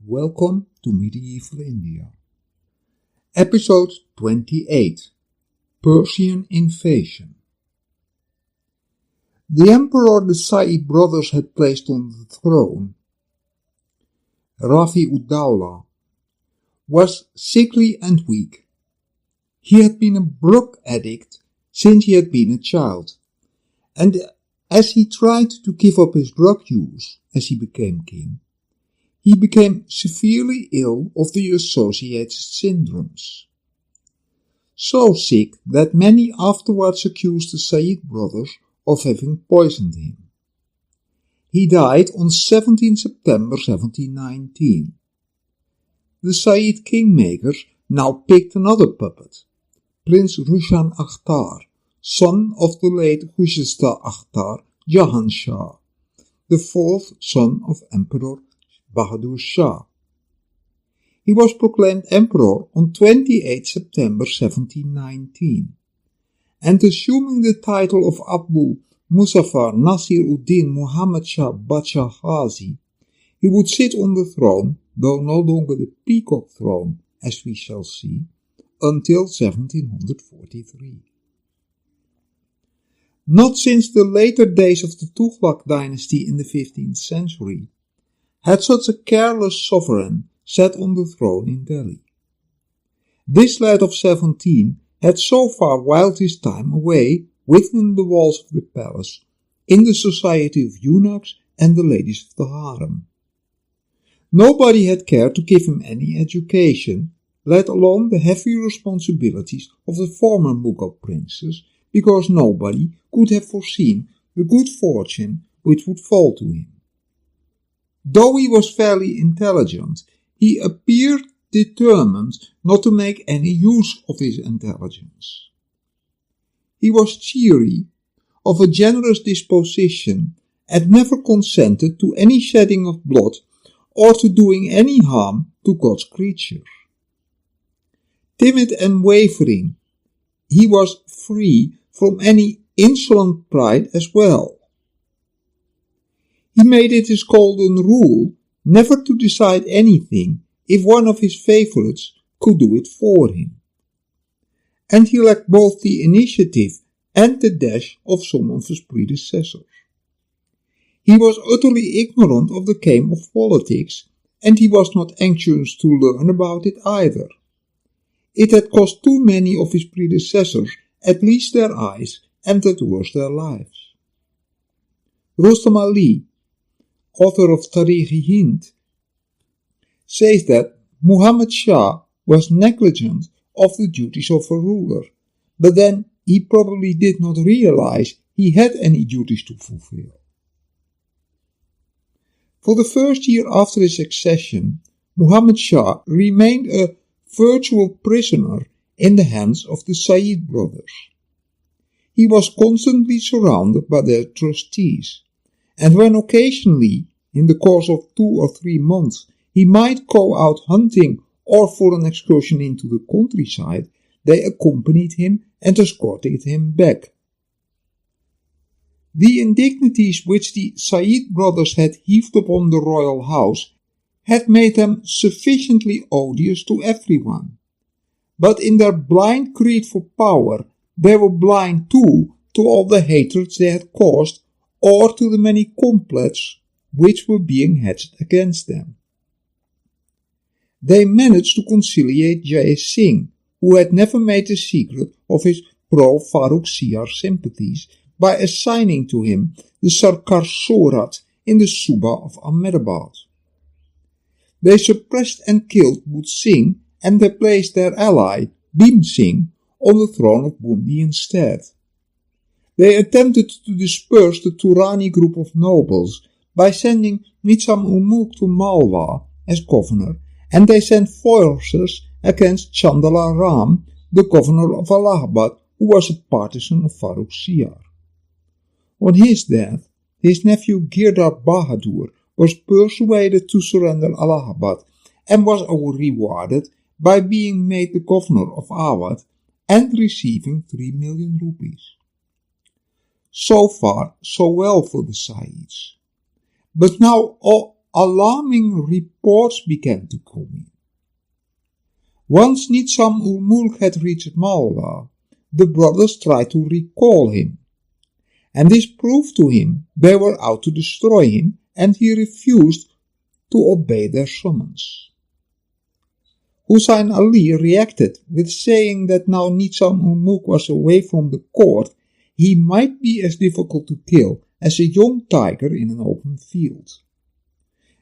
Welcome to Medieval India. Episode 28, Persian Invasion. The emperor the Sayyid brothers had placed on the throne, Rafi-ud-Dawla, was sickly and weak. He had been a drug addict since he had been a child, and as he tried to give up his drug use as he became king, he became severely ill of the associated syndromes. So sick that many afterwards accused the Sayyid brothers of having poisoned him. He died on 17 September 1719. The Sayyid kingmakers now picked another puppet, Prince Rushan Akhtar, son of the late Hussain Akhtar, Jahan Shah, the fourth son of Emperor Nadir Shah. He was proclaimed emperor on 28 September 1719, and assuming the title of Abu Muzaffar Nasir-ud-Din Muhammad Shah Bacha Ghazi, he would sit on the throne, though no longer the peacock throne, as we shall see, until 1743. Not since the later days of the Tughlaq dynasty in the 15th century had such a careless sovereign sat on the throne in Delhi. This lad of 17 had so far whiled his time away within the walls of the palace, in the society of eunuchs and the ladies of the harem. Nobody had cared to give him any education, let alone the heavy responsibilities of the former Mughal princes, because nobody could have foreseen the good fortune which would fall to him. Though he was fairly intelligent, he appeared determined not to make any use of his intelligence. He was cheery, of a generous disposition, and never consented to any shedding of blood or to doing any harm to God's creatures. Timid and wavering, he was free from any insolent pride as well. He made it his golden rule never to decide anything if one of his favorites could do it for him. And he lacked both the initiative and the dash of some of his predecessors. He was utterly ignorant of the game of politics, and he was not anxious to learn about it either. It had cost too many of his predecessors at least their eyes, and at worst their lives. Rustam Ali, author of Tarikh-i-Hind, says that Muhammad Shah was negligent of the duties of a ruler, but then he probably did not realize he had any duties to fulfill. For the first year after his accession, Muhammad Shah remained a virtual prisoner in the hands of the Sayyid brothers. He was constantly surrounded by their trustees, and when occasionally, in the course of 2 or 3 months, he might go out hunting or for an excursion into the countryside, they accompanied him and escorted him back. The indignities which the Sayyid brothers had heaped upon the royal house had made them sufficiently odious to everyone. But in their blind greed for power, they were blind too to all the hatreds they had caused or to the many complots which were being hatched against them. They managed to conciliate Jai Singh, who had never made a secret of his pro-Farrukhsiyar sympathies, by assigning to him the Sarkar Sorat in the Suba of Ahmedabad. They suppressed and killed Bud Singh, and they placed their ally, Bhim Singh, on the throne of Bundi instead. They attempted to disperse the Turani group of nobles by sending Nizam-ul Mulk to Malwa as governor, and they sent forces against Chandala Ram, the governor of Allahabad, who was a partisan of Farrukhsiyar. On his death, his nephew Girdar Bahadur was persuaded to surrender Allahabad and was rewarded by being made the governor of Awadh and receiving 3 million rupees. So far, so well for the Sayyids. But now alarming reports began to come in. Once Nizam-ul Mulk had reached Malwa, the brothers tried to recall him, and this proved to him they were out to destroy him, and he refused to obey their summons. Hussain Ali reacted with saying that now Nizam-ul Mulk was away from the court, he might be as difficult to kill as a young tiger in an open field.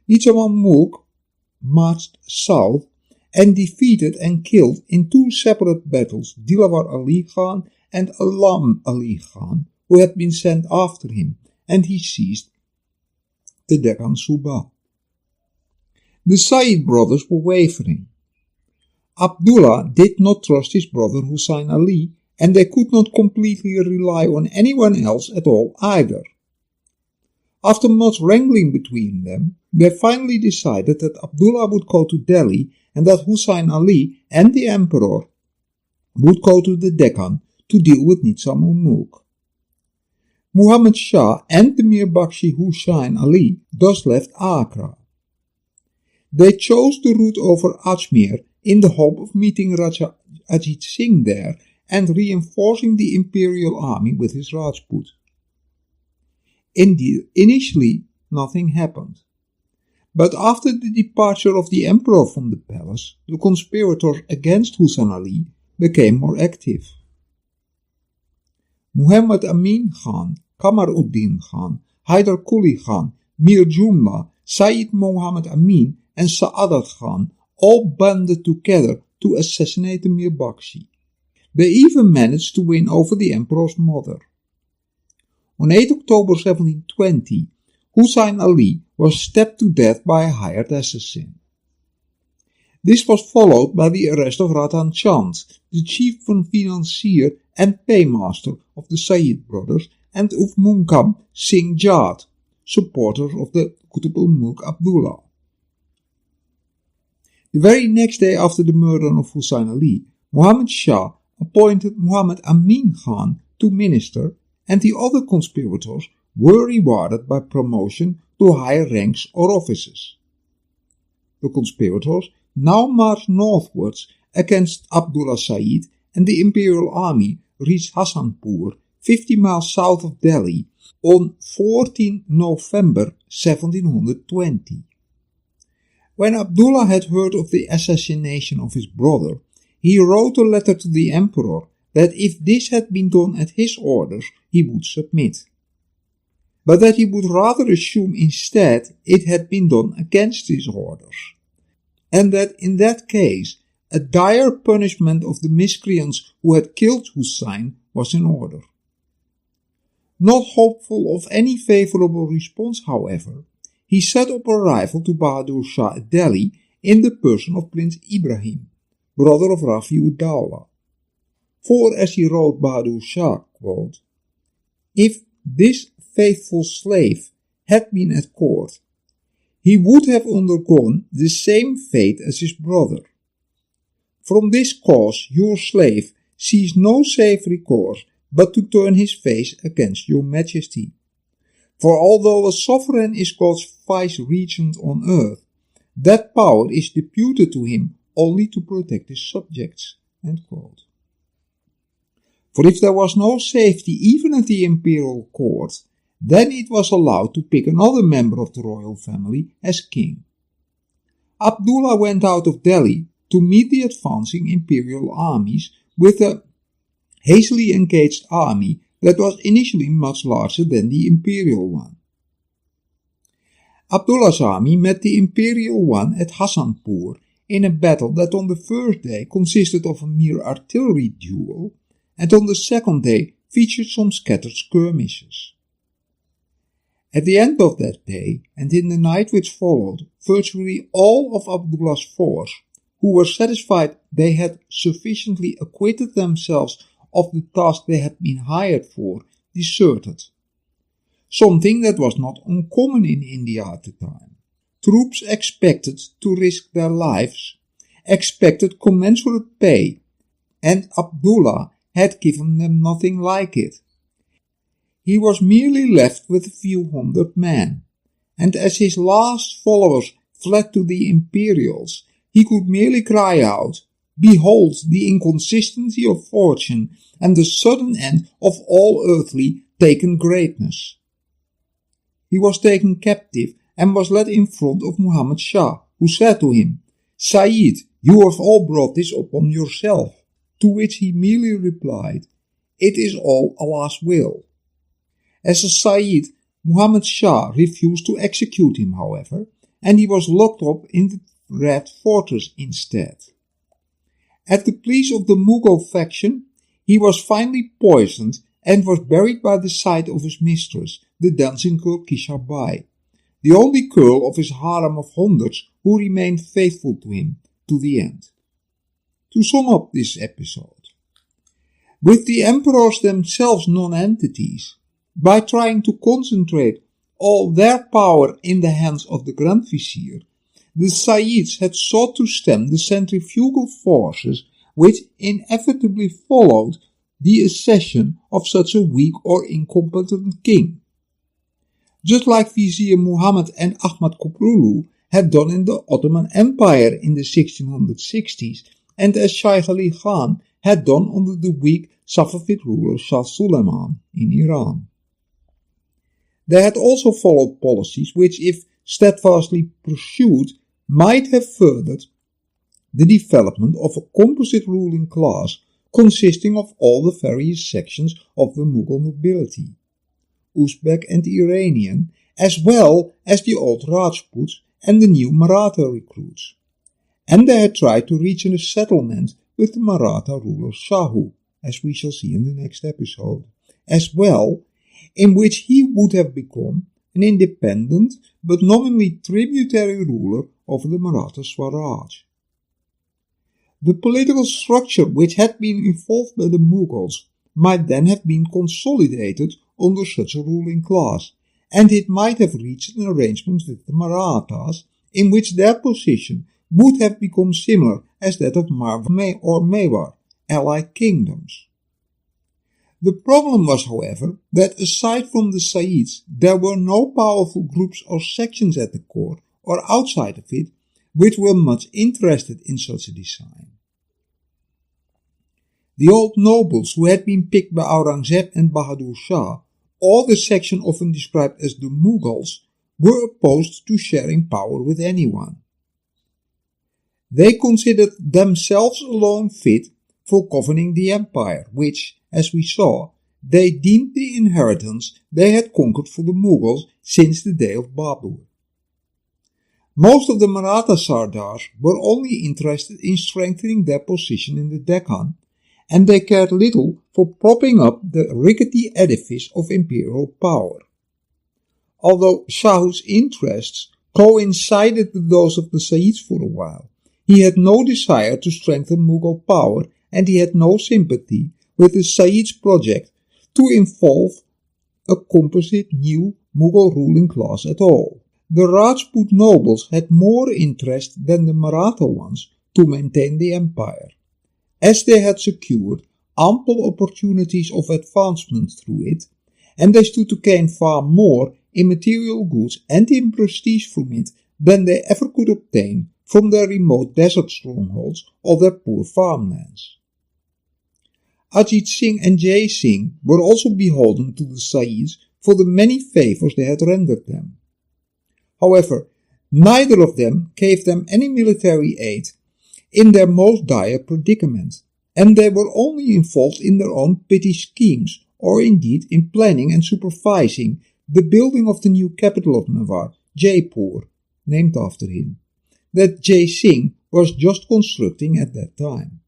Nizam-ul Mulk marched south and defeated and killed in 2 separate battles Dilawar Ali Khan and Alam Ali Khan, who had been sent after him, and he seized the Deccan Suba. The Sayyid brothers were wavering. Abdullah did not trust his brother Hussain Ali, and they could not completely rely on anyone else at all either. After much wrangling between them, they finally decided that Abdullah would go to Delhi and that Hussain Ali and the emperor would go to the Deccan to deal with Nizam-ul Mulk. Muhammad Shah and the Mir Bakshi Hussain Ali thus left Agra. They chose the route over Ajmer in the hope of meeting Raja Ajit Singh there and reinforcing the imperial army with his Rajput. Indeed, initially nothing happened. But after the departure of the emperor from the palace, the conspirators against Hussain Ali became more active. Muhammad Amin Khan, Qamar-ud-Din Khan, Hyder Quli Khan, Mir Jumla, Sayyid Muhammad Amin and Sa'adat Khan all banded together to assassinate Mir Bakshi. They even managed to win over the emperor's mother. On 8 October 1720, Hussain Ali was stabbed to death by a hired assassin. This was followed by the arrest of Ratan Chand, the chief financier and paymaster of the Sayyid brothers, and of Munkam Singh Jad, supporters of the Nizam-ul Mulk Abdullah. The very next day after the murder of Hussain Ali, Muhammad Shah appointed Muhammad Amin Khan to minister, and the other conspirators were rewarded by promotion to higher ranks or offices. The conspirators now marched northwards against Abdullah Sayyid, and the imperial army reached Hasanpur, 50 miles south of Delhi, on 14 November 1720. When Abdullah had heard of the assassination of his brother, he wrote a letter to the emperor that if this had been done at his orders, he would submit, but that he would rather assume instead it had been done against his orders, and that in that case a dire punishment of the miscreants who had killed Hussain was in order. Not hopeful of any favorable response, however, he set up a rival to Bahadur Shah at Delhi in the person of Prince Ibrahim, brother of Rafi-ud-Dawla. For, as he wrote Bahadur Shah, quote, "If this faithful slave had been at court, he would have undergone the same fate as his brother. From this cause your slave sees no safe recourse but to turn his face against your majesty. For although a sovereign is God's vice-regent on earth, that power is deputed to him only to protect his subjects." End quote. For if there was no safety even at the imperial court, then it was allowed to pick another member of the royal family as king. Abdullah went out of Delhi to meet the advancing imperial armies with a hastily engaged army that was initially much larger than the imperial one. Abdullah's army met the imperial one at Hasanpur in a battle that on the first day consisted of a mere artillery duel, and on the second day featured some scattered skirmishes. At the end of that day, and in the night which followed, virtually all of Abdullah's force, who were satisfied they had sufficiently acquitted themselves of the task they had been hired for, deserted. Something that was not uncommon in India at the time. Troops expected to risk their lives, expected commensurate pay, and Abdullah had given them nothing like it. He was merely left with a few hundred men, and as his last followers fled to the imperials, he could merely cry out, "Behold the inconsistency of fortune and the sudden end of all earthly taken greatness." He was taken captive and was led in front of Muhammad Shah, who said to him, "Sayyid, you have all brought this upon yourself," to which he merely replied, "It is all Allah's will." As a Sayyid, Muhammad Shah refused to execute him, however, and he was locked up in the Red Fortress instead. At the pleas of the Mughal faction, he was finally poisoned and was buried by the side of his mistress, the dancing girl Kishabai, the only girl of his harem of hundreds who remained faithful to him to the end. To sum up this episode, with the emperors themselves non-entities, by trying to concentrate all their power in the hands of the Grand Vizier, the Sayyids had sought to stem the centrifugal forces which inevitably followed the accession of such a weak or incompetent king. Just like Vizier Muhammad and Ahmad Koprulu had done in the Ottoman Empire in the 1660s and as Shaykh Ali Khan had done under the weak Safavid ruler Shah Suleiman in Iran. They had also followed policies which, if steadfastly pursued, might have furthered the development of a composite ruling class consisting of all the various sections of the Mughal nobility, Uzbek and Iranian, as well as the old Rajputs and the new Maratha recruits. And they had tried to reach a settlement with the Maratha ruler Shahu, as we shall see in the next episode, as well, in which he would have become an independent but nominally tributary ruler of the Maratha Swaraj. The political structure which had been evolved by the Mughals might then have been consolidated under such a ruling class, and it might have reached an arrangement with the Marathas in which their position would have become similar as that of Marwar or Mewar, allied kingdoms. The problem was, however, that aside from the Sayyids, there were no powerful groups or sections at the court or outside of it which were much interested in such a design. The old nobles who had been picked by Aurangzeb and Bahadur Shah, or the section often described as the Mughals, were opposed to sharing power with anyone. They considered themselves alone fit for governing the empire, which, as we saw, they deemed the inheritance they had conquered for the Mughals since the day of Babur. Most of the Maratha Sardars were only interested in strengthening their position in the Deccan, and they cared little for propping up the rickety edifice of imperial power. Although Shahu's interests coincided with those of the Sayyids for a while, he had no desire to strengthen Mughal power, and he had no sympathy with the Sayyids' project to involve a composite new Mughal ruling class at all. The Rajput nobles had more interest than the Maratha ones to maintain the empire, as they had secured ample opportunities of advancement through it, and they stood to gain far more in material goods and in prestige from it than they ever could obtain from their remote desert strongholds or their poor farmlands. Ajit Singh and Jai Singh were also beholden to the Sayyids for the many favours they had rendered them. However, neither of them gave them any military aid in their most dire predicament, and they were only involved in their own petty schemes, or indeed in planning and supervising the building of the new capital of Mewar, Jaipur, named after him, that Jai Singh was just constructing at that time.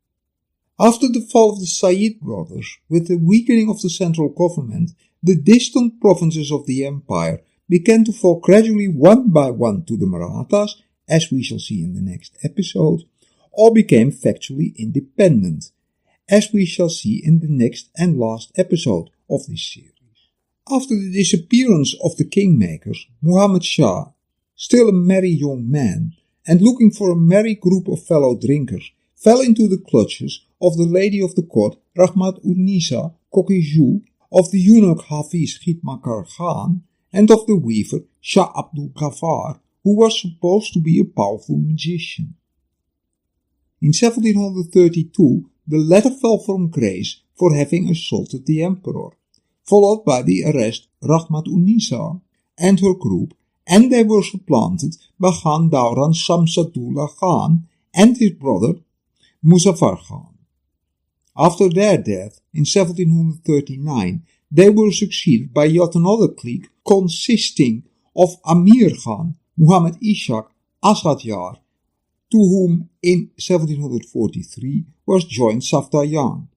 After the fall of the Sayyid brothers, with the weakening of the central government, the distant provinces of the empire began to fall gradually one by one to the Marathas, as we shall see in the next episode, or became factually independent, as we shall see in the next and last episode of this series. After the disappearance of the kingmakers, Muhammad Shah, still a merry young man, and looking for a merry group of fellow drinkers, fell into the clutches of the lady of the court Rahmat-un-Nisa Kokiju, of the eunuch Hafiz Khitmakar Khan, and of the weaver Shah Abdul Ghaffar, who was supposed to be a powerful magician. In 1732, the latter fell from grace for having assaulted the emperor, followed by the arrest Rahmat-un-Nisa and her group, and they were supplanted by Khan Dauran Samsadullah Khan and his brother Muzaffar Khan. After their death, in 1739, they were succeeded by yet another clique consisting of Amir Khan, Muhammad Ishaq, Asadyar, to whom in 1743 was joined Safdarjung.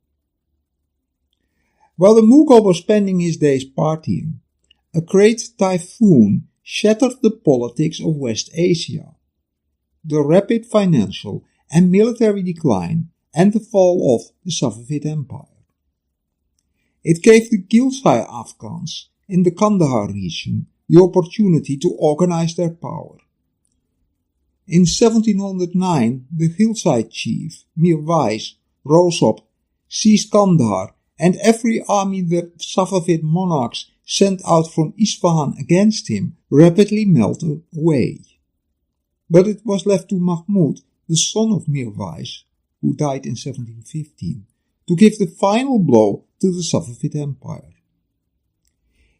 While the Mughal was spending his days partying, a great typhoon shattered the politics of West Asia. The rapid financial and military decline and the fall of the Safavid Empire. It gave the Ghilzai Afghans in the Kandahar region the opportunity to organize their power. In 1709, the Ghilzai chief, Mir Wais, rose up, seized Kandahar, and every army the Safavid monarchs sent out from Isfahan against him rapidly melted away. but it was left to Mahmud, the son of Mirwais, who died in 1715, to give the final blow to the Safavid Empire.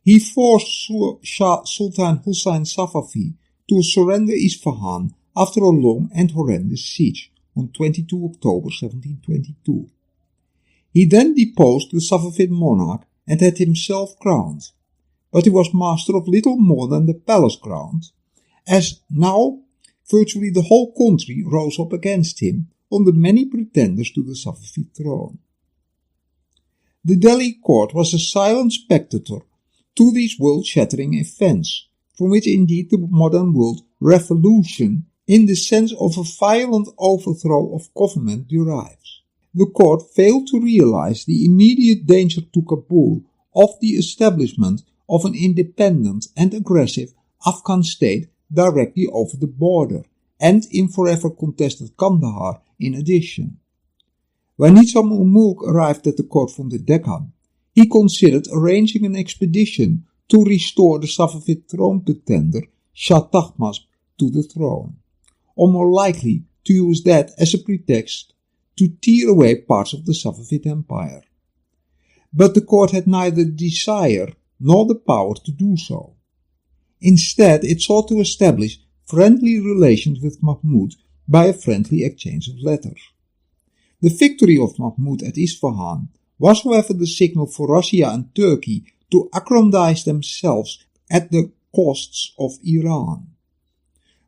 He forced Shah Sultan Hussain Safavid to surrender Isfahan after a long and horrendous siege on 22 October 1722. He then deposed the Safavid monarch and had himself crowned, but he was master of little more than the palace ground, as now virtually the whole country rose up against him on the many pretenders to the Safavid throne. The Delhi court was a silent spectator to these world-shattering events, from which indeed the modern world revolution in the sense of a violent overthrow of government derives. The court failed to realize the immediate danger to Kabul of the establishment of an independent and aggressive Afghan state directly over the border, and in forever contested Kandahar in addition. When Nizam-ul Mulk arrived at the court from the Deccan, he considered arranging an expedition to restore the Safavid throne pretender Shah Tahmasp to the throne, or more likely to use that as a pretext to tear away parts of the Safavid Empire. But the court had neither the desire nor the power to do so. Instead, it sought to establish friendly relations with Mahmud by a friendly exchange of letters. The victory of Mahmud at Isfahan was, however, the signal for Russia and Turkey to aggrandize themselves at the costs of Iran.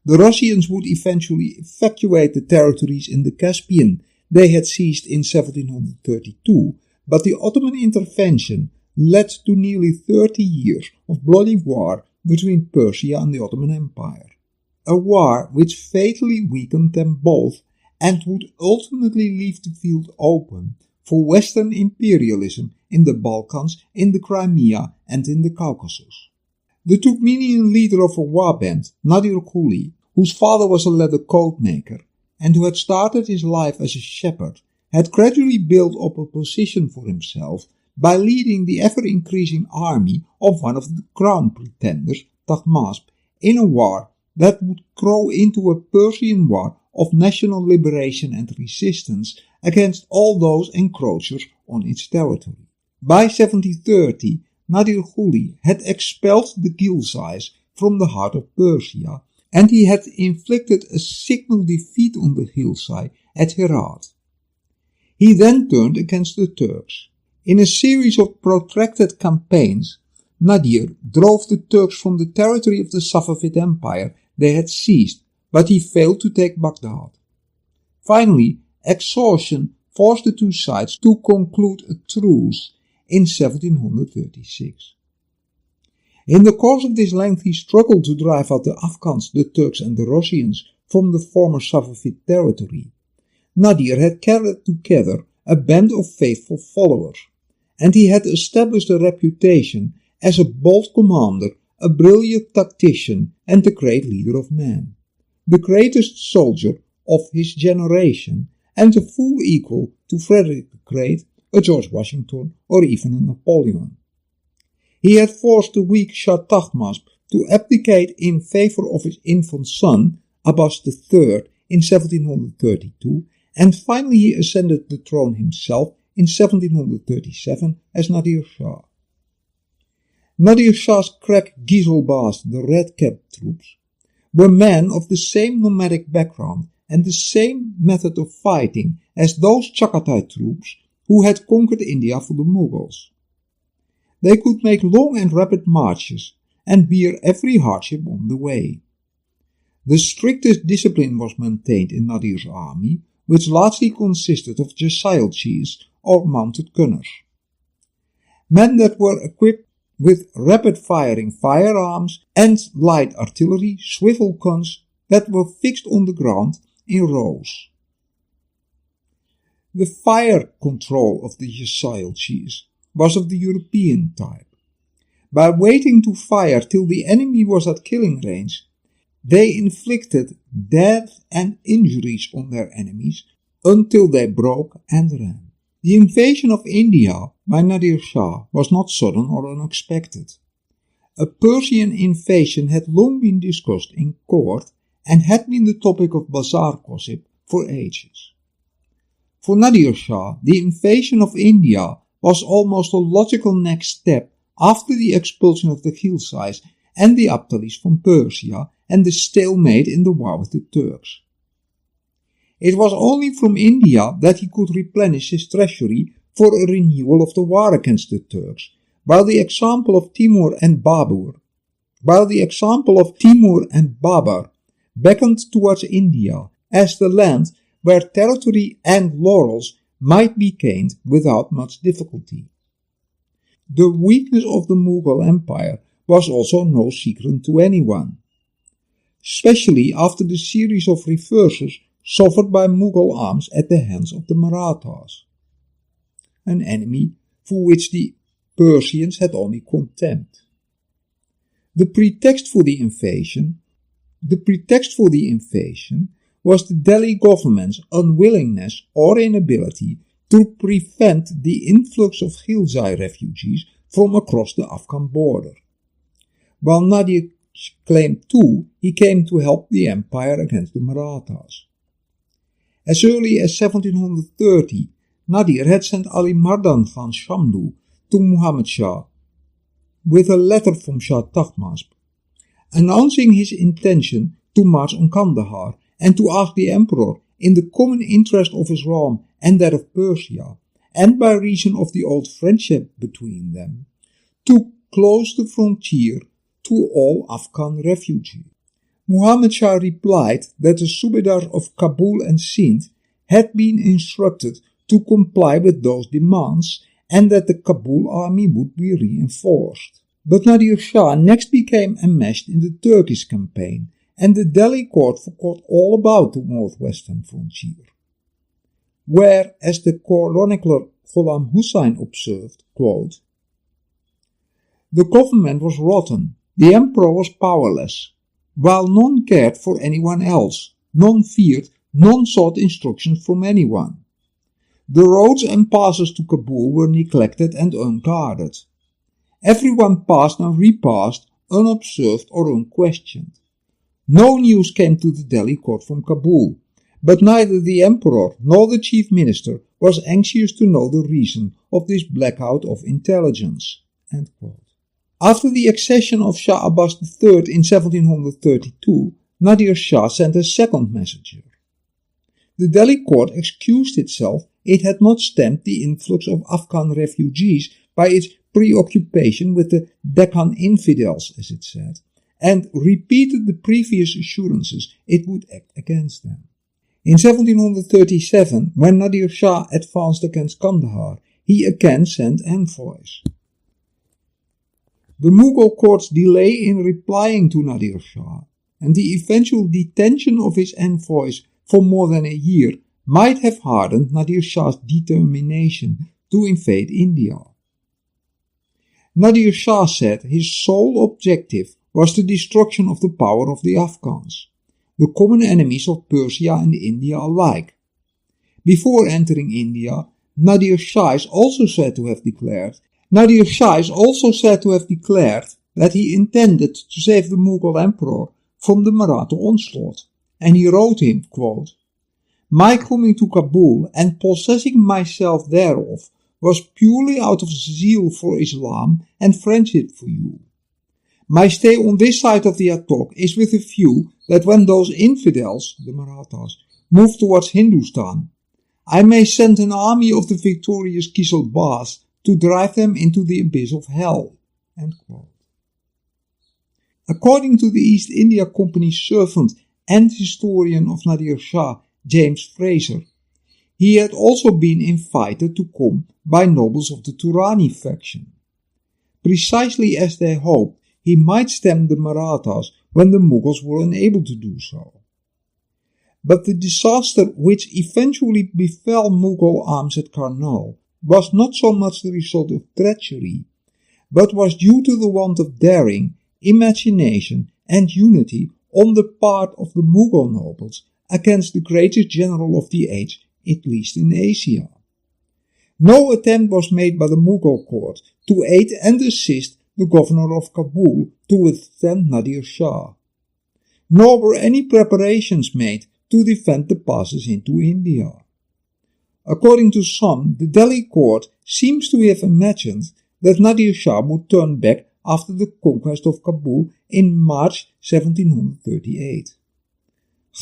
The Russians would eventually evacuate the territories in the Caspian they had seized in 1732, but the Ottoman intervention led to nearly 30 years of bloody war between Persia and the Ottoman Empire, a war which fatally weakened them both and would ultimately leave the field open for Western imperialism in the Balkans, in the Crimea and in the Caucasus. The Turkmenian leader of a war band, Nadir Shah, whose father was a leather coat maker and who had started his life as a shepherd, had gradually built up a position for himself by leading the ever-increasing army of one of the crown pretenders, Tahmasp, in a war that would grow into a Persian war of national liberation and resistance against all those encroachers on its territory. By 1730, Nadir Shah had expelled the Ghilzais from the heart of Persia, and he had inflicted a signal defeat on the Ghilzai at Herat. He then turned against the Turks. In a series of protracted campaigns, Nadir drove the Turks from the territory of the Safavid Empire they had seized, but he failed to take Baghdad. Finally, exhaustion forced the two sides to conclude a truce in 1736. In the course of this lengthy struggle to drive out the Afghans, the Turks and the Russians from the former Safavid territory, Nadir had gathered together a band of faithful followers, and he had established a reputation as a bold commander, a brilliant tactician, and a great leader of men, the greatest soldier of his generation, and a full equal to Frederick the Great, a George Washington, or even a Napoleon. He had forced the weak Shah Tahmasp to abdicate in favor of his infant son, Abbas III, in 1732, and finally he ascended the throne himself in 1737 as Nadir Shah. Nadir Shah's crack Gizelbas, the red-capped troops, were men of the same nomadic background and the same method of fighting as those Chagatai troops who had conquered India for the Mughals. They could make long and rapid marches and bear every hardship on the way. The strictest discipline was maintained in Nadir's army, which largely consisted of Jassayilchis or mounted gunners. Men that were equipped with rapid-firing firearms and light artillery, swivel guns that were fixed on the ground in rows. The fire control of the Jassayilchis was of the European type. By waiting to fire till the enemy was at killing range, they inflicted death and injuries on their enemies until they broke and ran. The invasion of India by Nadir Shah was not sudden or unexpected. A Persian invasion had long been discussed in court and had been the topic of bazaar gossip for ages. For Nadir Shah, the invasion of India was almost a logical next step after the expulsion of the Ghilzais and the Abdalis from Persia and the stalemate in the war with the Turks. It was only from India that he could replenish his treasury for a renewal of the war against the Turks, while the example of Timur and Babur beckoned towards India as the land where territory and laurels might be gained without much difficulty. The weakness of the Mughal Empire was also no secret to anyone, especially after the series of reverses suffered by Mughal arms at the hands of the Marathas, an enemy for which the Persians had only contempt. The pretext for the invasion was the Delhi government's unwillingness or inability to prevent the influx of Ghilzai refugees from across the Afghan border. While Nadir claimed too he came to help the empire against the Marathas. As early as 1730, Nadir had sent Ali Mardan Khan Shamlu to Muhammad Shah with a letter from Shah Tahmasp, announcing his intention to march on Kandahar and to ask the emperor, in the common interest of Islam and that of Persia, and by reason of the old friendship between them, to close the frontier to all Afghan refugees. Muhammad Shah replied that the Subedars of Kabul and Sindh had been instructed to comply with those demands and that the Kabul army would be reinforced. But Nadir Shah next became enmeshed in the Turkish campaign, and the Delhi court forgot all about the northwestern frontier, where, as the chronicler Ghulam Hussain observed, quote, "The government was rotten, the emperor was powerless, while none cared for anyone else, none feared, none sought instructions from anyone. The roads and passes to Kabul were neglected and unguarded. Everyone passed and repassed, unobserved or unquestioned. No news came to the Delhi court from Kabul, but neither the emperor nor the chief minister was anxious to know the reason of this blackout of intelligence." End quote. After the accession of Shah Abbas III in 1732, Nadir Shah sent a second messenger. The Delhi court excused itself it had not stemmed the influx of Afghan refugees by its preoccupation with the Deccan infidels, as it said, and repeated the previous assurances it would act against them. In 1737, when Nadir Shah advanced against Kandahar, he again sent envoys. The Mughal court's delay in replying to Nadir Shah and the eventual detention of his envoys for more than a year might have hardened Nadir Shah's determination to invade India. Nadir Shah said his sole objective was the destruction of the power of the Afghans, the common enemies of Persia and India alike. Before entering India, Nadir Shah is also said to have declared that he intended to save the Mughal emperor from the Maratha onslaught, and he wrote him, quote, "My coming to Kabul and possessing myself thereof was purely out of zeal for Islam and friendship for you. My stay on this side of the Attock is with a view that when those infidels, the Marathas, move towards Hindustan, I may send an army of the victorious Kisselbas to drive them into the abyss of hell." End quote. According to the East India Company's servant and historian of Nadir Shah, James Fraser, he had also been invited to come by nobles of the Turani faction. Precisely as they hoped, he might stem the Marathas when the Mughals were unable to do so. But the disaster which eventually befell Mughal arms at Karnal was not so much the result of treachery, but was due to the want of daring, imagination and unity on the part of the Mughal nobles against the greatest general of the age, at least in Asia. No attempt was made by the Mughal court to aid and assist the governor of Kabul to withstand Nadir Shah. nor were any preparations made to defend the passes into India. According to some, the Delhi court seems to have imagined that Nadir Shah would turn back after the conquest of Kabul in March 1738.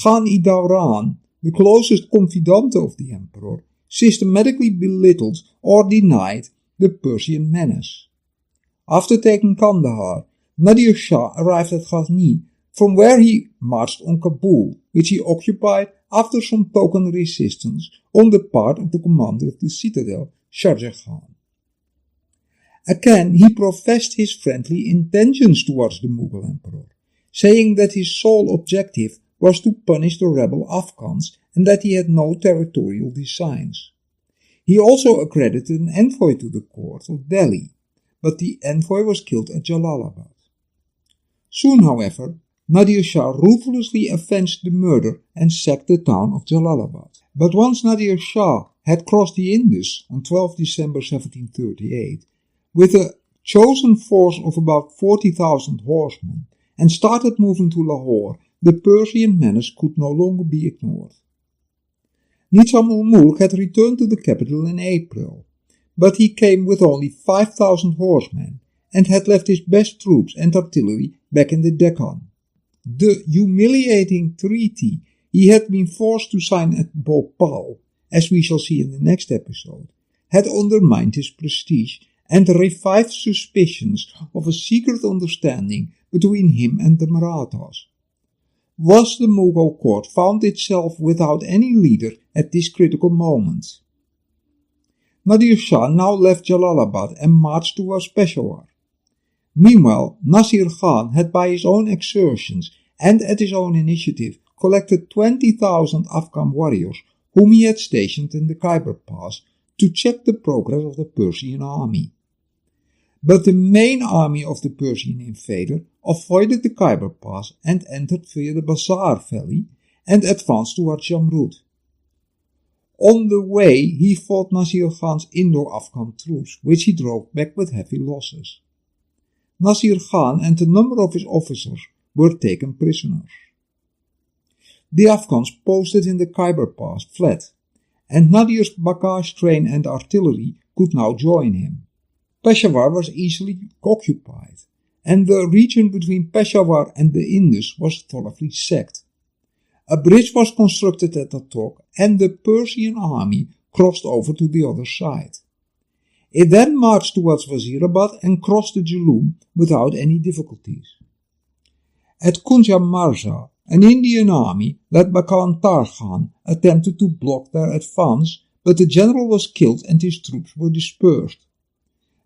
Khan-i-Dawran, the closest confidant of the emperor, systematically belittled or denied the Persian menace. After taking Kandahar, Nadir Shah arrived at Ghazni, from where he marched on Kabul, which he occupied after some token resistance on the part of the commander of the citadel, Sharjah Khan. Again, he professed his friendly intentions towards the Mughal emperor, saying that his sole objective was to punish the rebel Afghans and that he had no territorial designs. He also accredited an envoy to the court of Delhi, but the envoy was killed at Jalalabad. Soon, however, Nadir Shah ruthlessly avenged the murder and sacked the town of Jalalabad. But once Nadir Shah had crossed the Indus on 12 December 1738 with a chosen force of about 40,000 horsemen and started moving to Lahore, the Persian menace could no longer be ignored. Nizam-ul Mulk had returned to the capital in April, but he came with only 5,000 horsemen and had left his best troops and artillery back in the Deccan. The humiliating treaty he had been forced to sign at Bhopal, as we shall see in the next episode, had undermined his prestige and revived suspicions of a secret understanding between him and the Marathas. Was the Mughal court found itself without any leader at this critical moment? Nadir Shah now left Jalalabad and marched towards Peshawar. Meanwhile, Nasir Khan had by his own exertions and at his own initiative collected 20,000 Afghan warriors whom he had stationed in the Khyber Pass to check the progress of the Persian army. But the main army of the Persian invader avoided the Khyber Pass and entered via the Bazar Valley and advanced towards Jamrud. On the way, he fought Nasir Khan's Indo-Afghan troops, which he drove back with heavy losses. Nasir Khan and a number of his officers were taken prisoners. The Afghans posted in the Khyber Pass fled, and Nadir's Bakash train and artillery could now join him. Peshawar was easily occupied, and the region between Peshawar and the Indus was thoroughly sacked. A bridge was constructed at Attock, and the Persian army crossed over to the other side. It then marched towards Wazirabad and crossed the Jhelum without any difficulties. At Kunja Marza, an Indian army led by Kalantar Khan attempted to block their advance, but the general was killed and his troops were dispersed.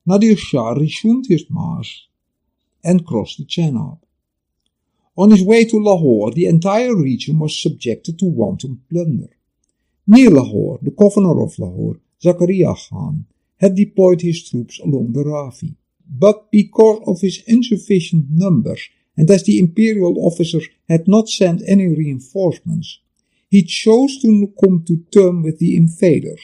Nadir Shah resumed his march and crossed the Chenab. On his way to Lahore, the entire region was subjected to wanton plunder. Near Lahore, the governor of Lahore, Zakaria Khan, had deployed his troops along the Ravi. But because of his insufficient numbers, and as the imperial officers had not sent any reinforcements, he chose to come to terms with the invaders.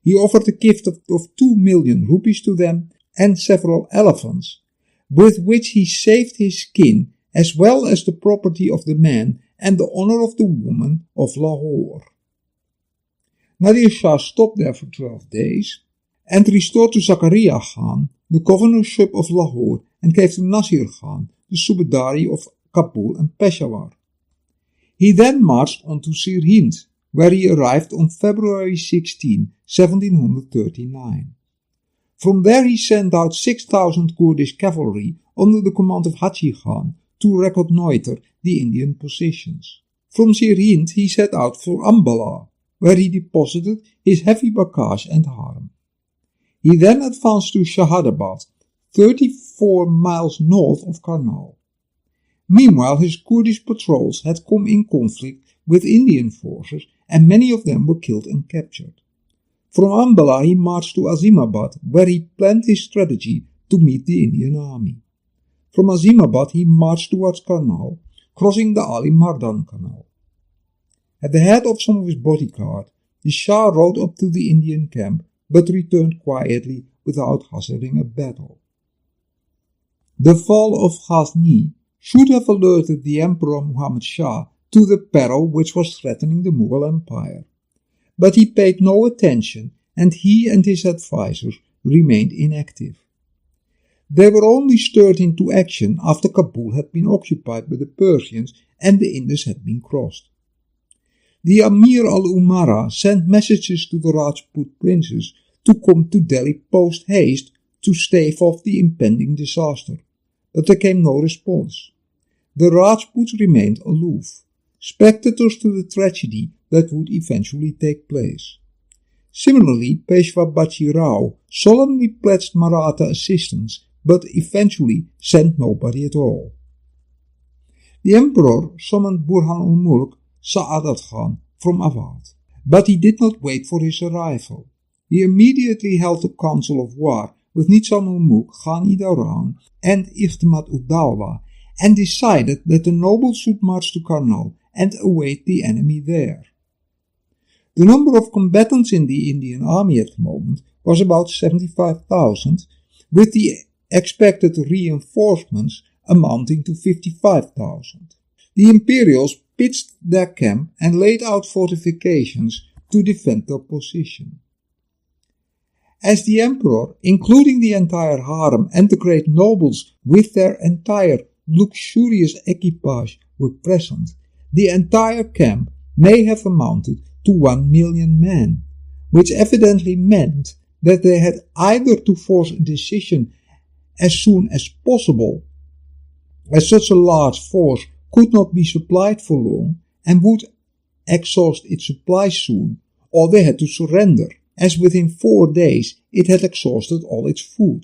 He offered a gift of 2 million rupees to them and several elephants, with which he saved his skin as well as the property of the man and the honor of the woman of Lahore. Nadir Shah stopped there for 12 days and restored to Zakaria Khan the governorship of Lahore and gave to Nasir Khan the Subedari of Kabul and Peshawar. He then marched on to Sirhind, where he arrived on February 16, 1739. From there he sent out 6,000 Kurdish cavalry under the command of Haji Khan to reconnoiter the Indian positions. From Sirhind he set out for Ambala, where he deposited his heavy bagages and harem. He then advanced to Shahadabad, 34 miles north of Karnal. Meanwhile, his Kurdish patrols had come in conflict with Indian forces, and many of them were killed and captured. From Ambala he marched to Azimabad, where he planned his strategy to meet the Indian army. From Azimabad he marched towards Karnal, crossing the Ali Mardan Canal. At the head of some of his bodyguard, the Shah rode up to the Indian camp, but returned quietly without hazarding a battle. The fall of Ghazni should have alerted the Emperor Muhammad Shah to the peril which was threatening the Mughal Empire. But he paid no attention, and he and his advisors remained inactive. They were only stirred into action after Kabul had been occupied by the Persians and the Indus had been crossed. The Amir al-Umara sent messages to the Rajput princes to come to Delhi post-haste to stave off the impending disaster, but there came no response. The Rajputs remained aloof, spectators to the tragedy that would eventually take place. Similarly, Peshwa Baji Rao solemnly pledged Maratha assistance, but eventually sent nobody at all. The emperor summoned Burhan-ul Mulk Sa'adat Khan from Awadh, but he did not wait for his arrival. He immediately held a council of war with Nizam-ul Mulk, Khan-i-Dawran, and Ihtimad-ud-Dawla, and decided that the nobles should march to Karnal and await the enemy there. The number of combatants in the Indian army at the moment was about 75,000, with the expected reinforcements amounting to 55,000. The Imperials pitched their camp and laid out fortifications to defend their position. As the emperor, including the entire harem and the great nobles with their entire luxurious equipage, were present, the entire camp may have amounted to 1 million men, which evidently meant that they had either to force a decision as soon as possible, as such a large force could not be supplied for long and would exhaust its supply soon, or they had to surrender, as within 4 days it had exhausted all its food.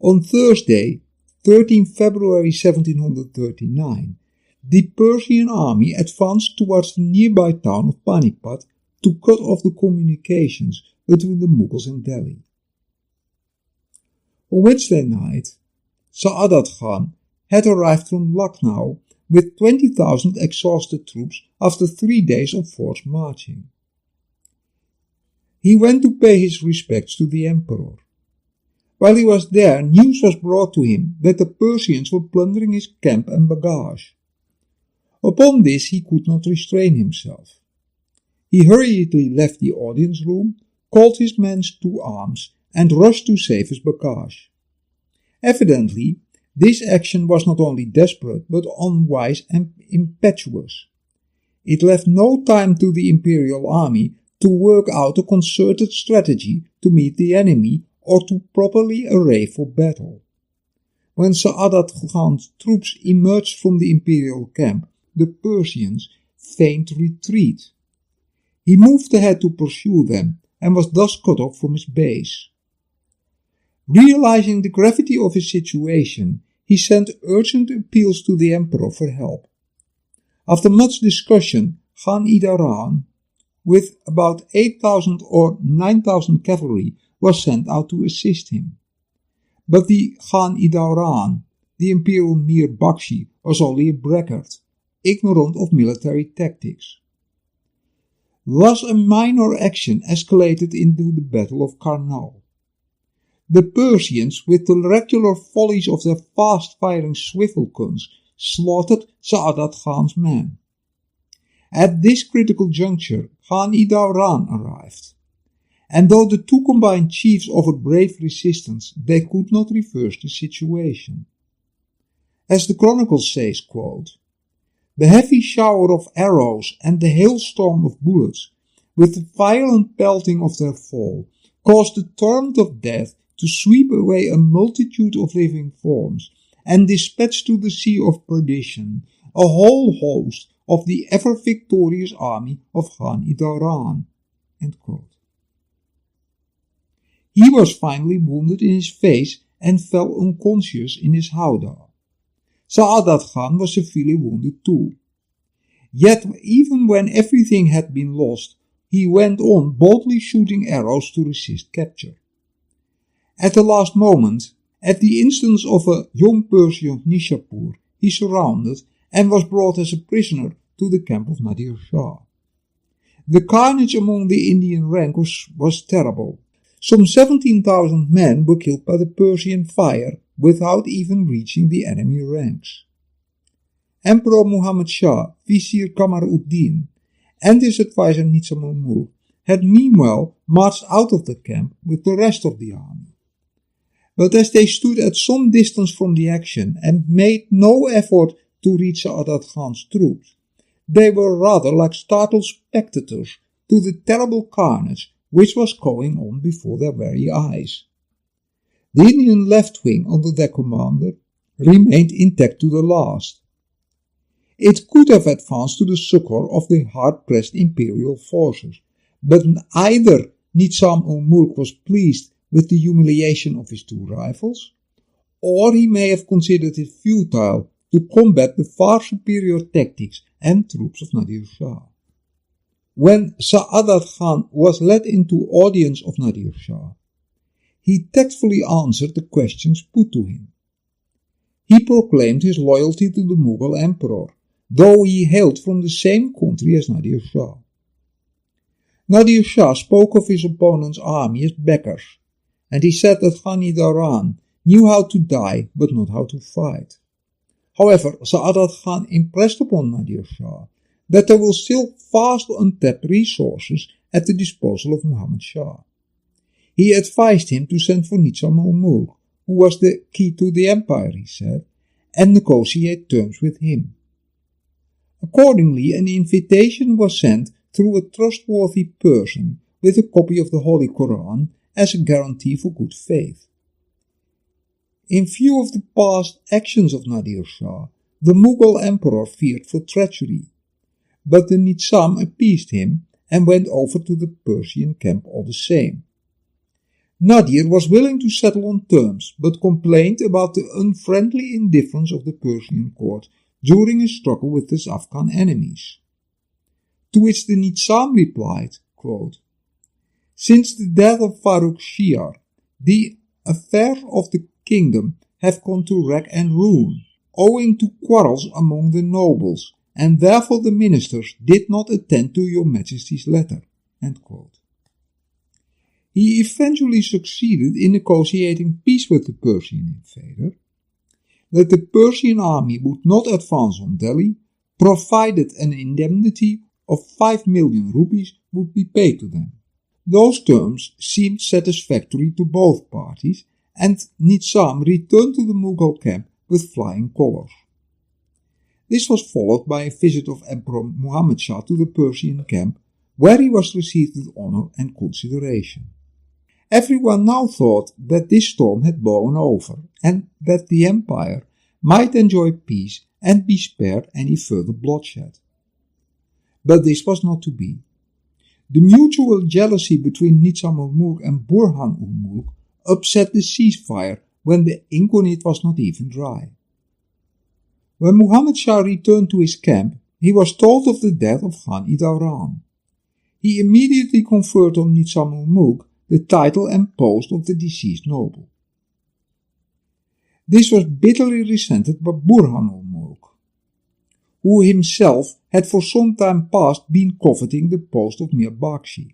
On Thursday, 13 February 1739, the Persian army advanced towards the nearby town of Panipat to cut off the communications between the Mughals and Delhi. On Wednesday night, Sa'adat Khan had arrived from Lucknow with 20,000 exhausted troops after 3 days of forced marching. He went to pay his respects to the emperor. While he was there, news was brought to him that the Persians were plundering his camp and bagage. Upon this he could not restrain himself. He hurriedly left the audience room, called his men to arms, and rushed to save his bagage. Evidently, this action was not only desperate but unwise and impetuous. It left no time to the imperial army to work out a concerted strategy to meet the enemy or to properly array for battle. When Sa'adat Khan's troops emerged from the imperial camp, the Persians feigned retreat. He moved ahead to pursue them and was thus cut off from his base. Realizing the gravity of his situation, he sent urgent appeals to the emperor for help. After much discussion, Khan-i-Dawran, with about 8,000 or 9,000 cavalry, was sent out to assist him. But the Khan-i-Dawran, the imperial Mir Bakshi, was only a braggart, ignorant of military tactics. Thus a minor action escalated into the Battle of Karnal. The Persians, with the regular volleys of their fast-firing swivel guns, slaughtered Sa'adat Khan's men. At this critical juncture, Khan-i-Dawran arrived, and though the two combined chiefs offered brave resistance, they could not reverse the situation. As the Chronicle says, quote, "The heavy shower of arrows and the hailstorm of bullets, with the violent pelting of their fall, caused the torrent of death to sweep away a multitude of living forms, and dispatch to the sea of perdition a whole host of the ever-victorious army of Khan-i-Dawran." He was finally wounded in his face and fell unconscious in his howdah. Sa'adat Khan was severely wounded too. Yet even when everything had been lost, he went on boldly shooting arrows to resist capture. At the last moment, at the instance of a young Persian of Nishapur, he surrendered and was brought as a prisoner to the camp of Nadir Shah. The carnage among the Indian ranks was terrible. Some 17,000 men were killed by the Persian fire, without even reaching the enemy ranks. Emperor Muhammad Shah, Vizier Kamaruddin, and his advisor Nizam-ul Mulk had meanwhile marched out of the camp with the rest of the army. But as they stood at some distance from the action and made no effort to reach Sa'adat Khan's troops, they were rather like startled spectators to the terrible carnage which was going on before their very eyes. The Indian left wing under their commander remained intact to the last. It could have advanced to the succor of the hard-pressed imperial forces, but either Nizam-ul Mulk was pleased with the humiliation of his two rivals, or he may have considered it futile to combat the far superior tactics and troops of Nadir Shah. When Sa'adat Khan was led into audience of Nadir Shah, he tactfully answered the questions put to him. He proclaimed his loyalty to the Mughal emperor, though he hailed from the same country as Nadir Shah. Nadir Shah spoke of his opponent's army as beggars, and he said that Ghani knew how to die but not how to fight. However, Sa'adat Khan impressed upon Nadir Shah that there were still vast untapped resources at the disposal of Muhammad Shah. He advised him to send for Nizam-ul Mulk, who was the key to the empire, he said, and negotiate terms with him. Accordingly, an invitation was sent through a trustworthy person with a copy of the Holy Quran as a guarantee for good faith. In view of the past actions of Nadir Shah, the Mughal emperor feared for treachery, but the Nizam appeased him and went over to the Persian camp all the same. Nadir was willing to settle on terms, but complained about the unfriendly indifference of the Persian court during his struggle with his Afghan enemies. To which the Nizam replied, quote, "Since the death of Farrukh Shiar, the affairs of the kingdom have gone to wreck and ruin, owing to quarrels among the nobles, and therefore the ministers did not attend to your majesty's letter." End quote. He eventually succeeded in negotiating peace with the Persian invader, that the Persian army would not advance on Delhi, provided an indemnity of 5 million rupees would be paid to them. Those terms seemed satisfactory to both parties, and Nizam returned to the Mughal camp with flying colours. This was followed by a visit of Emperor Muhammad Shah to the Persian camp, where he was received with honour and consideration. Everyone now thought that this storm had blown over, and that the empire might enjoy peace and be spared any further bloodshed. But this was not to be. The mutual jealousy between Nizam-ul Mulk and Burhan-ul Mulk upset the ceasefire when the ink on it was not even dry. When Muhammad Shah returned to his camp, he was told of the death of Ghani. He immediately conferred on Nizam-ul Mulk the title and post of the deceased noble. This was bitterly resented by Burhan-ul Mulk, who himself had for some time past been coveting the post of Mir Bakshi.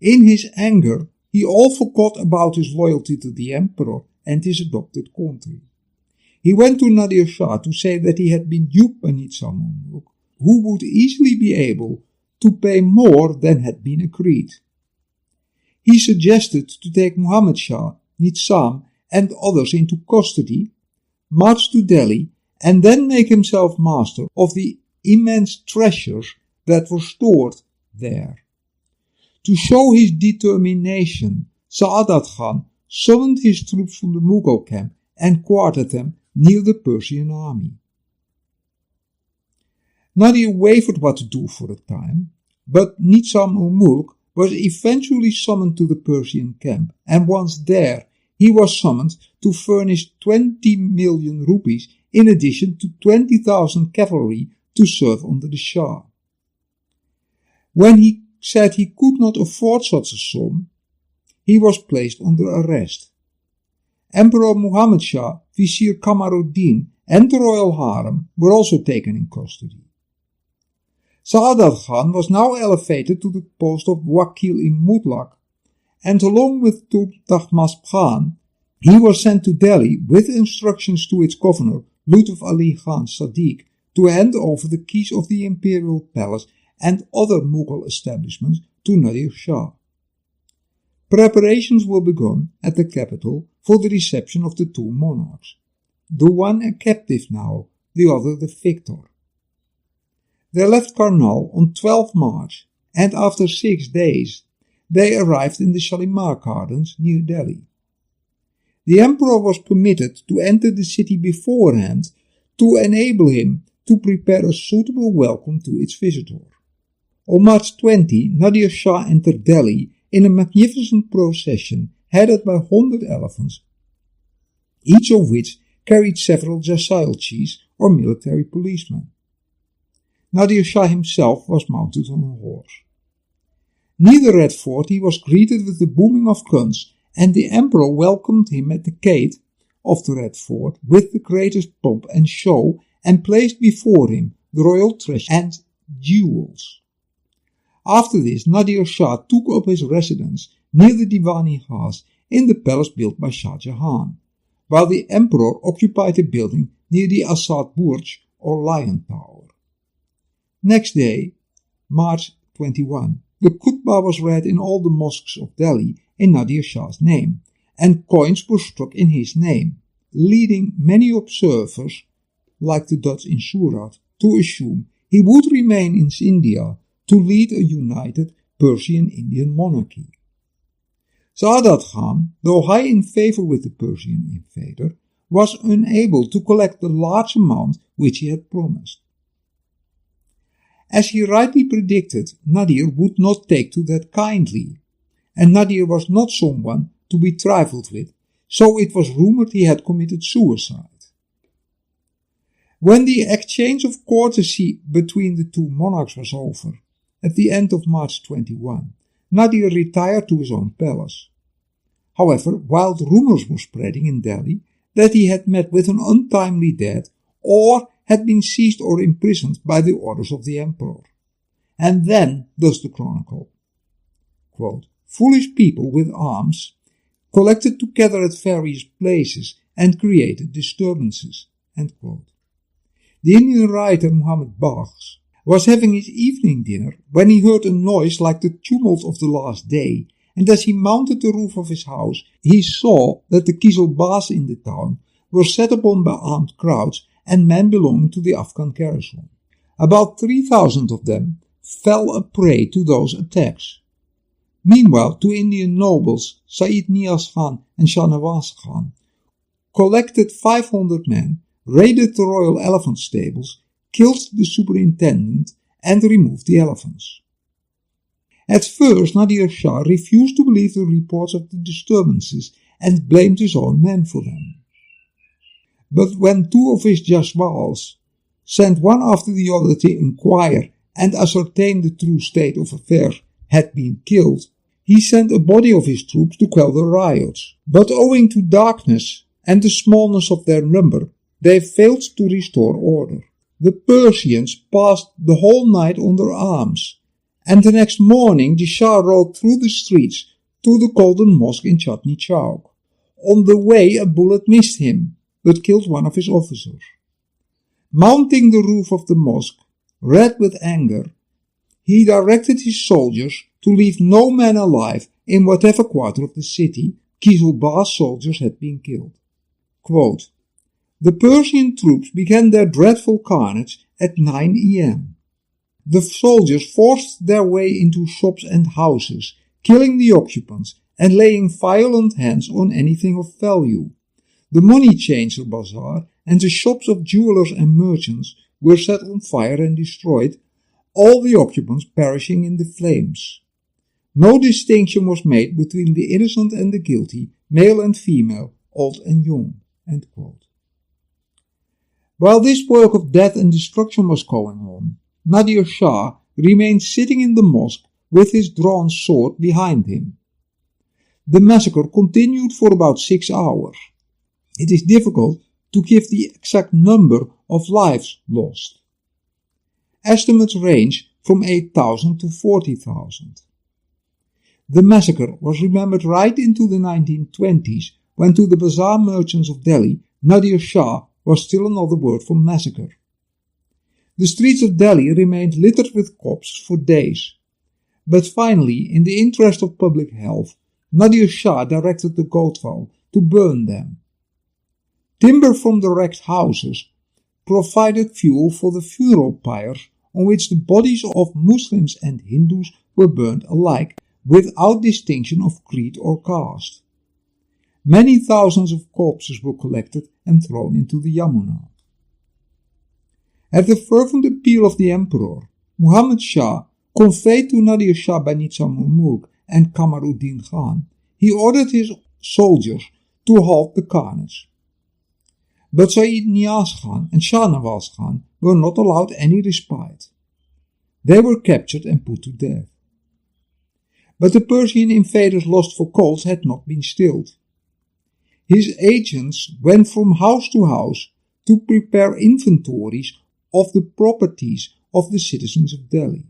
In his anger, he all forgot about his loyalty to the emperor and his adopted country. He went to Nadir Shah to say that he had been duped by Nizam-ul Mulk, who would easily be able to pay more than had been agreed. He suggested to take Muhammad Shah, Nizam, and others into custody, march to Delhi, and then make himself master of the immense treasures that were stored there. To show his determination, Sa'adat Khan summoned his troops from the Mughal camp and quartered them near the Persian army. Nadir wavered what to do for a time, but Nizam-ul Mulk was eventually summoned to the Persian camp, and once there, he was summoned to furnish 20 million rupees in addition to 20,000 cavalry to serve under the Shah. When he said he could not afford such a sum, he was placed under arrest. Emperor Muhammad Shah, Vizier Kamaruddin, and the royal harem were also taken in custody. Sa'adat Khan was now elevated to the post of Wakil-i-Mutlaq, and along with Tahmasp Khan, He was sent to Delhi with instructions to its governor, Lutf Ali Khan Sadiq, to hand over the keys of the imperial palace and other Mughal establishments to Nadir Shah. Preparations were begun at the capital for the reception of the two monarchs, the one a captive now, the other the victor. They left Karnal on 12 March, and after 6 days they arrived in the Shalimar Gardens near Delhi. The emperor was permitted to enter the city beforehand to enable him to prepare a suitable welcome to its visitor. On March 20, Nadir Shah entered Delhi in a magnificent procession headed by 100 elephants, each of which carried several jasailchis or military policemen. Nadir Shah himself was mounted on a horse. Near at fort he was greeted with the booming of guns, and the emperor welcomed him at the gate of the Red Fort with the greatest pomp and show, and placed before him the royal treasure and jewels. After this, Nadir Shah took up his residence near the Diwani House in the palace built by Shah Jahan, while the emperor occupied a building near the Asad Burj or Lion Tower. Next day, March 21, the khutbah was read in all the mosques of Delhi in Nadir Shah's name, and coins were struck in his name, leading many observers, like the Dutch in Surat, to assume he would remain in India to lead a united Persian-Indian monarchy. Saadat Khan, though high in favor with the Persian invader, was unable to collect the large amount which he had promised. As he rightly predicted, Nadir would not take to that kindly, and Nadir was not someone to be trifled with, so it was rumored he had committed suicide. When the exchange of courtesy between the two monarchs was over, at the end of March 21, Nadir retired to his own palace. However, wild rumors were spreading in Delhi that he had met with an untimely death or had been seized or imprisoned by the orders of the emperor. And then, thus the chronicle, quote, foolish people with arms collected together at various places and created disturbances. End quote. The Indian writer Muhammad Shah was having his evening dinner when he heard a noise like the tumult of the last day, and as he mounted the roof of his house, he saw that the Kizilbas in the town were set upon by armed crowds and men belonging to the Afghan garrison. About 3,000 of them fell a prey to those attacks. Meanwhile, two Indian nobles, Sayyid Niaz Khan and Shah Nawaz Khan, collected 500 men, raided the royal elephant stables, killed the superintendent, and removed the elephants. At first, Nadir Shah refused to believe the reports of the disturbances and blamed his own men for them. But when two of his jaswals sent one after the other to inquire and ascertain the true state of affairs had been killed, he sent a body of his troops to quell the riots. But owing to darkness and the smallness of their number, they failed to restore order. The Persians passed the whole night under arms, and the next morning the Shah rode through the streets to the Golden Mosque in Chandni Chowk. On the way a bullet missed him, but killed one of his officers. Mounting the roof of the mosque, red with anger, he directed his soldiers to leave no man alive in whatever quarter of the city Kizilbas soldiers had been killed. Quote, the Persian troops began their dreadful carnage at 9 a.m. The soldiers forced their way into shops and houses, killing the occupants and laying violent hands on anything of value. The money changer bazaar and the shops of jewelers and merchants were set on fire and destroyed, all the occupants perishing in the flames. No distinction was made between the innocent and the guilty, male and female, old and young. End quote. While this work of death and destruction was going on, Nadir Shah remained sitting in the mosque with his drawn sword behind him. The massacre continued for about 6 hours. It is difficult to give the exact number of lives lost. Estimates range from 8,000 to 40,000. The massacre was remembered right into the 1920s when to the bazaar merchants of Delhi, Nadir Shah was still another word for massacre. The streets of Delhi remained littered with corpses for days. But finally, in the interest of public health, Nadir Shah directed the Kotwal to burn them. Timber from the wrecked houses provided fuel for the funeral pyres on which the bodies of Muslims and Hindus were burned alike, without distinction of creed or caste. Many thousands of corpses were collected and thrown into the Yamuna. At the fervent appeal of the emperor, Muhammad Shah, conveyed to Nadir Shah by Nizam-ul Mulk and Kamaruddin Khan, he ordered his soldiers to halt the carnage. But Sayyid Niaz Khan and Shah Nawaz Khan were not allowed any respite. They were captured and put to death. But the Persian invaders' lust for coals had not been stilled. His agents went from house to house to prepare inventories of the properties of the citizens of Delhi.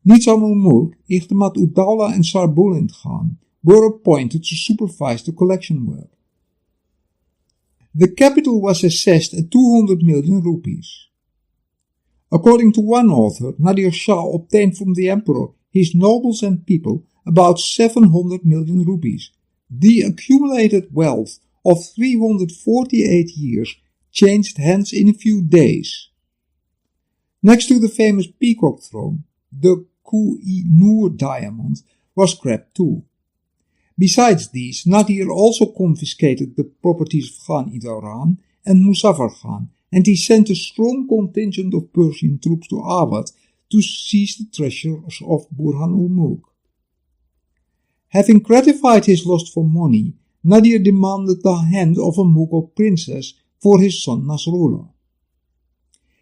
Nizam-ul Mulk, Iqdamat-ud-Dawla and Sarbuland Khan were appointed to supervise the collection work. The capital was assessed at 200 million rupees. According to one author, Nadir Shah obtained from the emperor, his nobles and people about 700 million rupees. The accumulated wealth of 348 years changed hands in a few days. Next to the famous peacock throne, the Koh-i-Noor diamond was grabbed too. Besides these, Nadir also confiscated the properties of Khan-i-Dawran and Muzaffar Khan, and he sent a strong contingent of Persian troops to Awadh to seize the treasures of Burhan-ul Mulk. Having gratified his lust for money, Nadir demanded the hand of a Mughal princess for his son Nasrullah.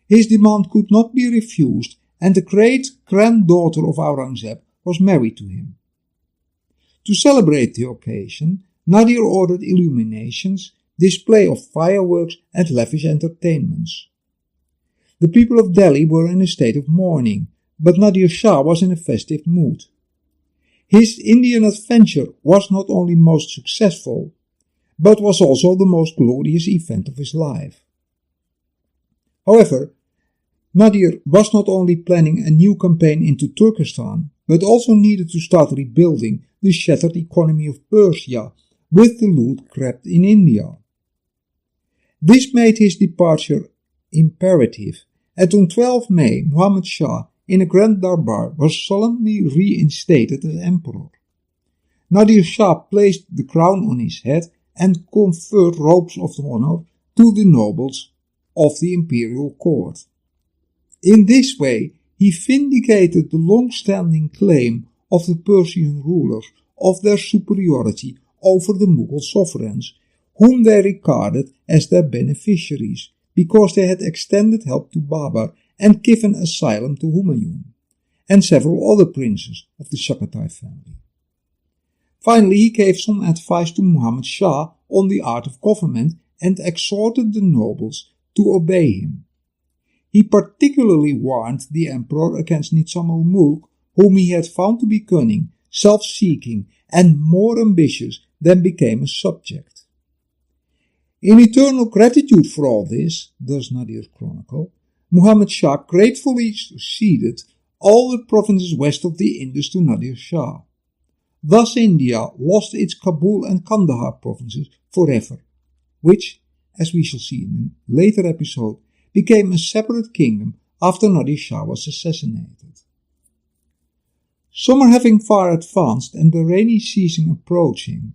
His demand could not be refused, and the great-granddaughter of Aurangzeb was married to him. To celebrate the occasion, Nadir ordered illuminations, display of fireworks and lavish entertainments. The people of Delhi were in a state of mourning, but Nadir Shah was in a festive mood. His Indian adventure was not only most successful, but was also the most glorious event of his life. However, Nadir was not only planning a new campaign into Turkestan, but also needed to start rebuilding the shattered economy of Persia with the loot grabbed in India. This made his departure imperative, and on 12 May, Muhammad Shah, in a grand darbar, was solemnly reinstated as emperor. Nadir Shah placed the crown on his head and conferred robes of honor to the nobles of the imperial court. In this way, he vindicated the long-standing claim of the Persian rulers of their superiority over the Mughal sovereigns, whom they regarded as their beneficiaries, because they had extended help to Babar and given asylum to Humayun, and several other princes of the Chagatai family. Finally, he gave some advice to Muhammad Shah on the art of government and exhorted the nobles to obey him. He particularly warned the emperor against Nizam-ul Mulk, whom he had found to be cunning, self-seeking, and more ambitious than became a subject. In eternal gratitude for all this, does Nadir's chronicle, Muhammad Shah gratefully ceded all the provinces west of the Indus to Nadir Shah. Thus India lost its Kabul and Kandahar provinces forever, which, as we shall see in a later episode, became a separate kingdom after Nadir Shah was assassinated. Summer having far advanced and the rainy season approaching,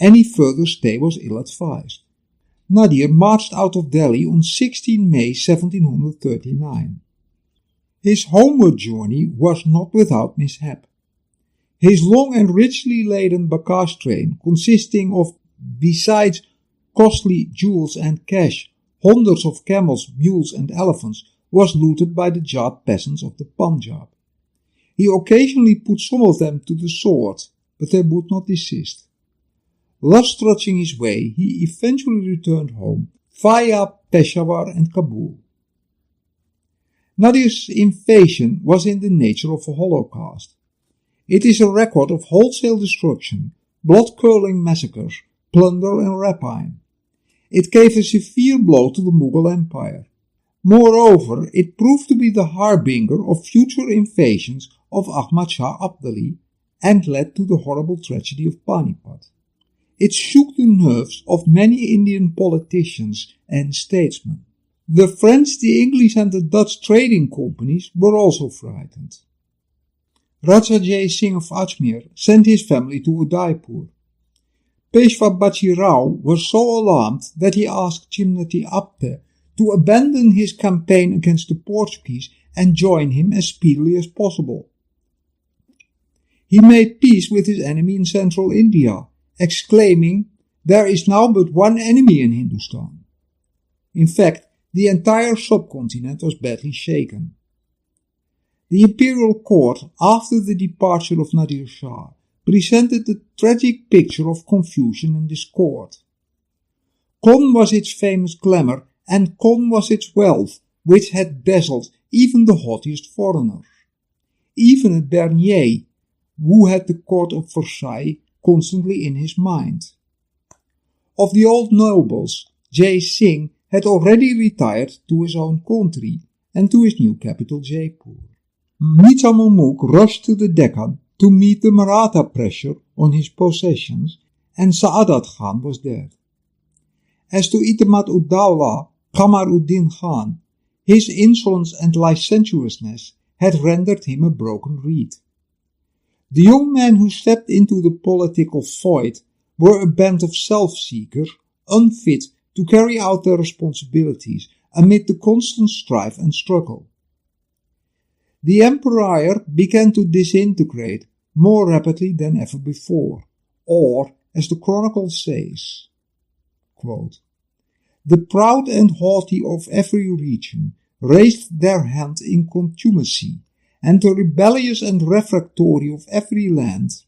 any further stay was ill-advised. Nadir marched out of Delhi on 16 May 1739. His homeward journey was not without mishap. His long and richly laden bagage train, consisting of, besides costly jewels and cash, hundreds of camels, mules and elephants, was looted by the Jat peasants of the Punjab. He occasionally put some of them to the sword, but they would not desist. Thus trudging his way, he eventually returned home via Peshawar and Kabul. Nadir's invasion was in the nature of a holocaust. It is a record of wholesale destruction, blood-curdling massacres, plunder and rapine. It gave a severe blow to the Mughal Empire. Moreover, it proved to be the harbinger of future invasions of Ahmad Shah Abdali and led to the horrible tragedy of Panipat. It shook the nerves of many Indian politicians and statesmen. The French, the English and the Dutch trading companies were also frightened. Raja Jai Singh of Ajmer sent his family to Udaipur. Peshwa Baji Rao was so alarmed that he asked Chimnati Apte to abandon his campaign against the Portuguese and join him as speedily as possible. He made peace with his enemy in central India, exclaiming, "There is now but one enemy in Hindustan." In fact, the entire subcontinent was badly shaken. The imperial court, after the departure of Nadir Shah, presented a tragic picture of confusion and discord. Gone was its famous glamour, and gone was its wealth, which had dazzled even the haughtiest foreigners. Even a Bernier, who had the court of Versailles constantly in his mind. Of the old nobles, Jai Singh had already retired to his own country and to his new capital Jaipur. Nizam-ul Mulk rushed to the Deccan to meet the Maratha pressure on his possessions, and Saadat Khan was dead. As to Itimat-ud-Dawla, Qamar-ud-Din Khan, his insolence and licentiousness had rendered him a broken reed. The young men who stepped into the political void were a band of self-seekers, unfit to carry out their responsibilities amid the constant strife and struggle. The empire began to disintegrate more rapidly than ever before, or, as the chronicle says, quote, "The proud and haughty of every region raised their hand in contumacy, and the rebellious and refractory of every land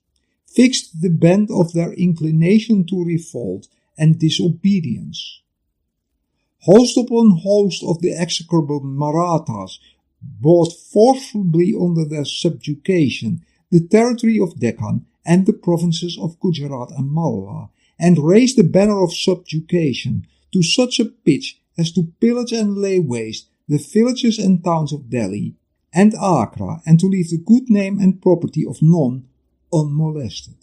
fixed the bent of their inclination to revolt and disobedience. Host upon host of the execrable Marathas brought forcibly under their subjugation the territory of Deccan and the provinces of Gujarat and Malwa, and raised the banner of subjugation to such a pitch as to pillage and lay waste the villages and towns of Delhi and Agra, and to leave the good name and property of none unmolested."